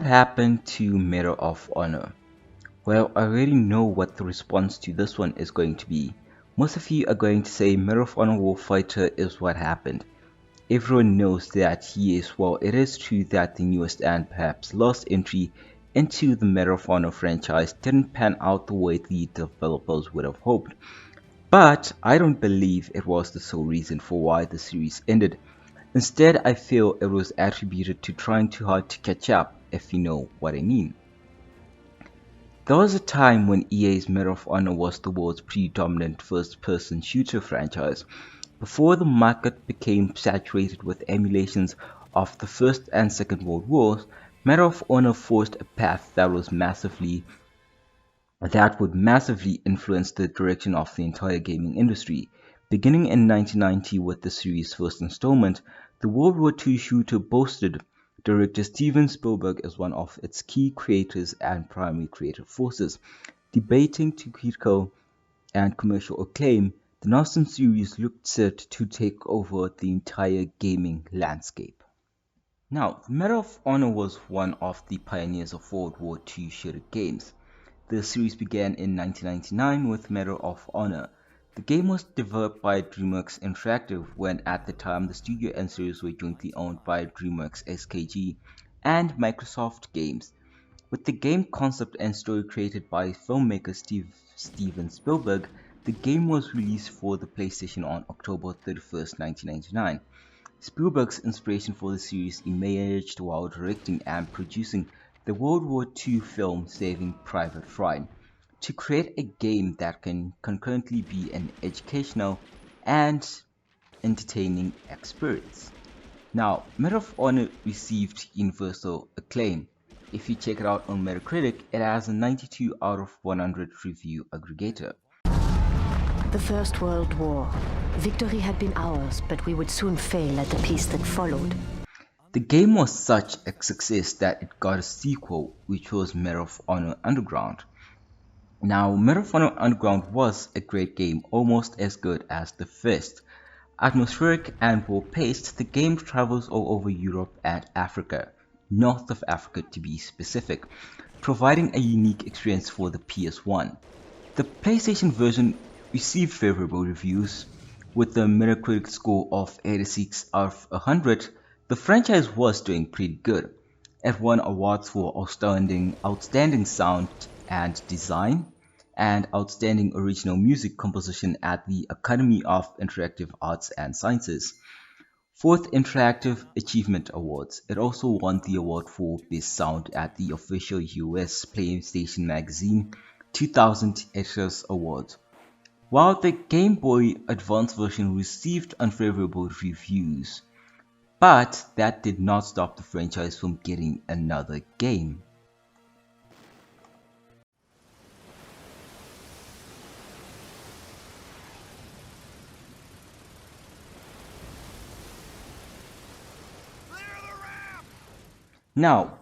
What happened to Medal of Honor? Well, I already know what the response to this one is going to be. Most of you are going to say Medal of Honor Warfighter is what happened. Everyone knows that he is, well, it is true that the newest and perhaps last entry into the Medal of Honor franchise didn't pan out the way the developers would have hoped. But I don't believe it was the sole reason for why the series ended. Instead, I feel it was attributed to trying too hard to catch up, if you know what I mean. There was a time when EA's Medal of Honor was the world's predominant first-person shooter franchise, before the market became saturated with emulations of the First and Second World Wars. Medal of Honor forged a path that would massively influence the direction of the entire gaming industry. Beginning in 1990 with the series' first installment, the World War II shooter Boasted, director Steven Spielberg is one of its key creators and primary creative forces. Debating to critical and commercial acclaim, the nascent series looked set to take over the entire gaming landscape. Now, Medal of Honor was one of the pioneers of World War II shooter games. The series began in 1999 with Medal of Honor. The game was developed by DreamWorks Interactive when at the time the studio and series were jointly owned by DreamWorks SKG and Microsoft Games. With the game concept and story created by filmmaker Steven Spielberg, the game was released for the PlayStation on October 31st, 1999. Spielberg's inspiration for the series emerged while directing and producing the World War II film Saving Private Ryan, to create a game that can concurrently be an educational and entertaining experience. Now, Medal of Honor received universal acclaim. If you check it out on Metacritic, it has a 92 out of 100 review aggregator. The First World War. Victory had been ours, but we would soon fail at the peace that followed. The game was such a success that it got a sequel, which was Medal of Honor Underground. Now, Medal of Honor Underground was a great game, almost as good as the first. Atmospheric and well-paced, the game travels all over Europe and Africa, north of Africa to be specific, providing a unique experience for the PS1. The PlayStation version received favorable reviews, with a Metacritic score of 86 out of 100. The franchise was doing pretty good. It won awards for outstanding sound and design, and outstanding original music composition at the Academy of Interactive Arts and Sciences. Fourth Interactive Achievement Awards. It also won the award for Best Sound at the official US PlayStation Magazine 2000 Extras Awards. While the Game Boy Advance version received unfavorable reviews, but that did not stop the franchise from getting another game. Now,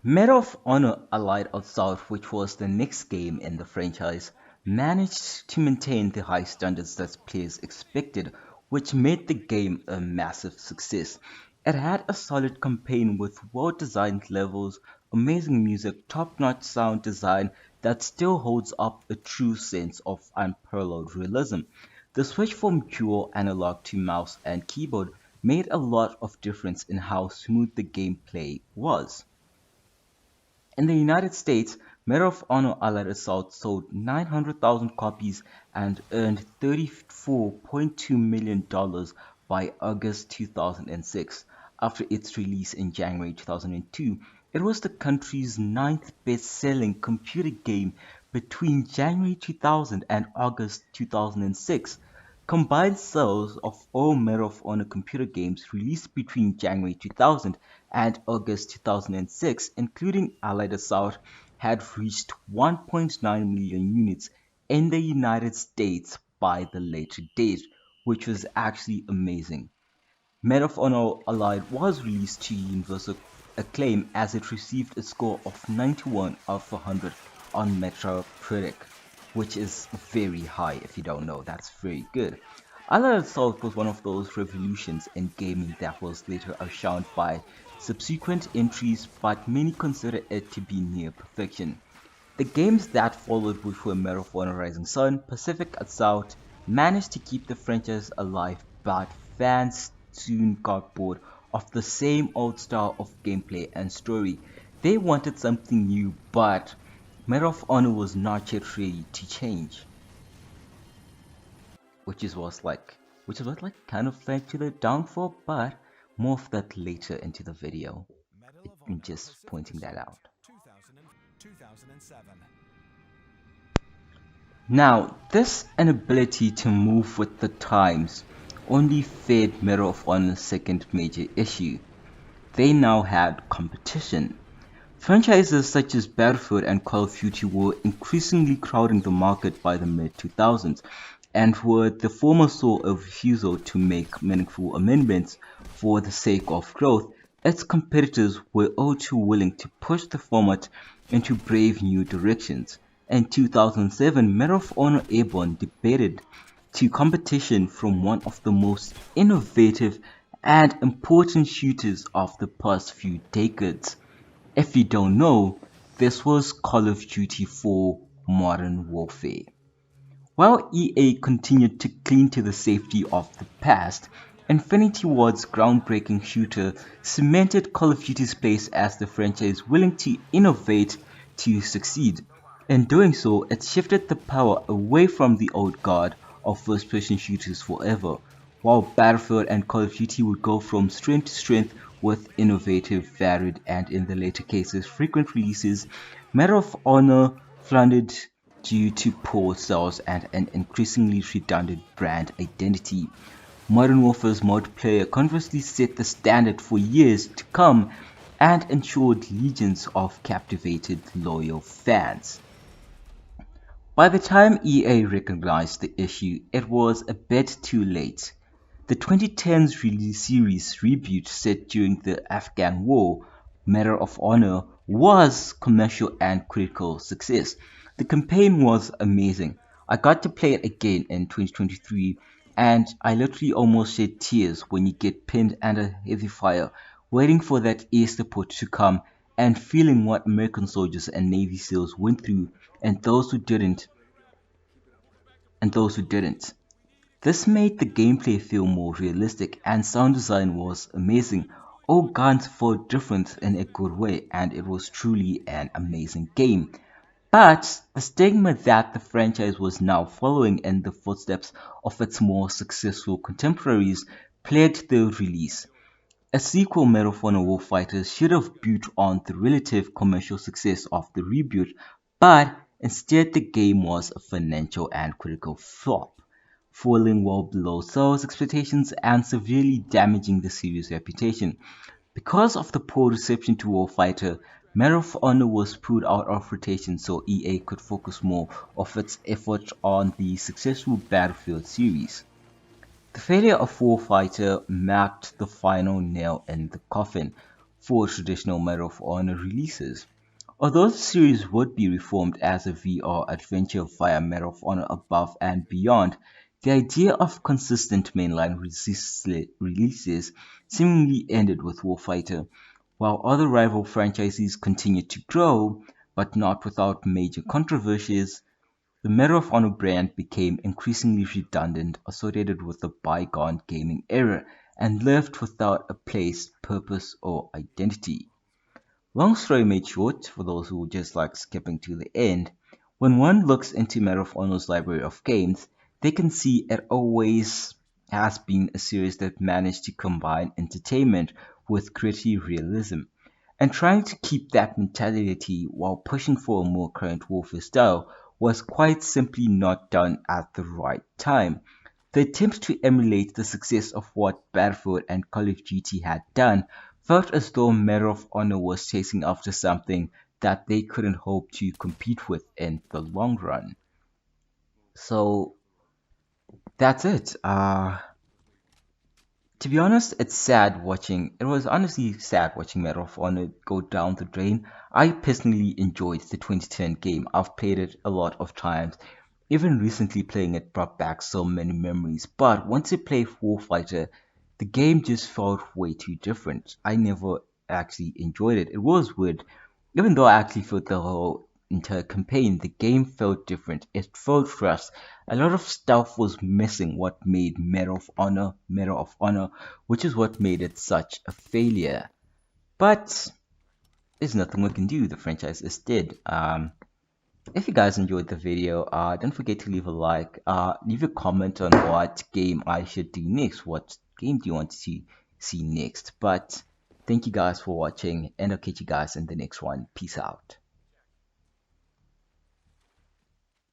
Medal of Honor Allied Assault, which was the next game in the franchise, managed to maintain the high standards that players expected, which made the game a massive success. It had a solid campaign with well-designed levels, amazing music, top-notch sound design that still holds up a true sense of unparalleled realism. The switch from dual analog to mouse and keyboard made a lot of difference in how smooth the gameplay was. In the United States, Medal of Honor Allied Assault sold 900,000 copies and earned $34.2 million by August 2006. After its release in January 2002, it was the country's ninth best-selling computer game between January 2000 and August 2006. Combined sales of all Medal of Honor computer games released between January 2000 and August 2006, including Allied Assault, had reached 1.9 million units in the United States by the later date, which was actually amazing. Medal of Honor Allied was released to universal acclaim as it received a score of 91 out of 100 on Metacritic, which is very high. If you don't know, that's very good. Allied Assault was one of those revolutions in gaming that was later outshined by subsequent entries, but many consider it to be near perfection. The games that followed, which were Medal of Honor Rising Sun, Pacific Assault, managed to keep the franchise alive, but fans soon got bored of the same old style of gameplay and story. They wanted something new, but Medal of Honor was not yet ready to change, which is what kind of led to the downfall, but more of that later into the video. I'm just pointing that out. Now, this inability to move with the times only fed Medal of Honor's second major issue. They now had competition. Franchises such as Battlefield and Call of Duty were increasingly crowding the market by the mid-2000s, and were the former sole of refusal to make meaningful amendments for the sake of growth. Its competitors were all too willing to push the format into brave new directions. In 2007, Medal of Honor Airborne debuted to competition from one of the most innovative and important shooters of the past few decades. If you don't know, this was Call of Duty 4 Modern Warfare. While EA continued to cling to the safety of the past, Infinity Ward's groundbreaking shooter cemented Call of Duty's place as the franchise willing to innovate to succeed. In doing so, it shifted the power away from the old guard of first-person shooters forever, while Battlefield and Call of Duty would go from strength to strength with innovative, varied, and in the later cases frequent releases. Medal of Honor floundered due to poor sales and an increasingly redundant brand identity. Modern Warfare's multiplayer conversely set the standard for years to come and ensured legions of captivated, loyal fans. By the time EA recognized the issue, it was a bit too late. The 2010's release series reboot set during the Afghan War, Medal of Honor, was commercial and critical success. The campaign was amazing. I got to play it again in 2023, and I literally almost shed tears when you get pinned under heavy fire, waiting for that air support to come, and feeling what American soldiers and Navy SEALs went through, and those who didn't, and those who didn't. This made the gameplay feel more realistic, and sound design was amazing. All guns felt different in a good way, and it was truly an amazing game. But the stigma that the franchise was now following in the footsteps of its more successful contemporaries plagued the release. A sequel, Medal of Honor Warfighters, should have built on the relative commercial success of the reboot, but instead the game was a financial and critical flop, falling well below sales expectations and severely damaging the series' reputation. Because of the poor reception to Warfighter, Medal of Honor was pulled out of rotation so EA could focus more of its effort on the successful Battlefield series. The failure of Warfighter marked the final nail in the coffin for traditional Medal of Honor releases. Although the series would be reformed as a VR adventure via Medal of Honor Above and Beyond, the idea of consistent mainline releases seemingly ended with Warfighter. While other rival franchises continued to grow, but not without major controversies, the Medal of Honor brand became increasingly redundant, associated with the bygone gaming era, and left without a place, purpose, or identity. Long story made short, for those who just like skipping to the end, when one looks into Medal of Honor's library of games, they can see it always has been a series that managed to combine entertainment with gritty realism. And trying to keep that mentality while pushing for a more current warfare style was quite simply not done at the right time. The attempt to emulate the success of what Battlefield and Call of Duty had done felt as though Medal of Honor was chasing after something that they couldn't hope to compete with in the long run. So that's it. To be honest, it's sad watching. It was honestly sad watching Medal of Honor go down the drain. I personally enjoyed the 2010 game. I've played it a lot of times, Even recently playing it brought back so many memories. But once I played Warfighter, the game just felt way too different. I never actually enjoyed it. It was weird. Even though I actually felt the whole entire campaign, the game felt different. It felt rushed. A lot of stuff was missing what made Medal of Honor, which is what made it such a failure. But there's nothing we can do. The franchise is dead. If you guys enjoyed the video, don't forget to leave a like, leave a comment on what game I should do next. What game do you want to see next? But thank you guys for watching, and I'll catch you guys in the next one. Peace out.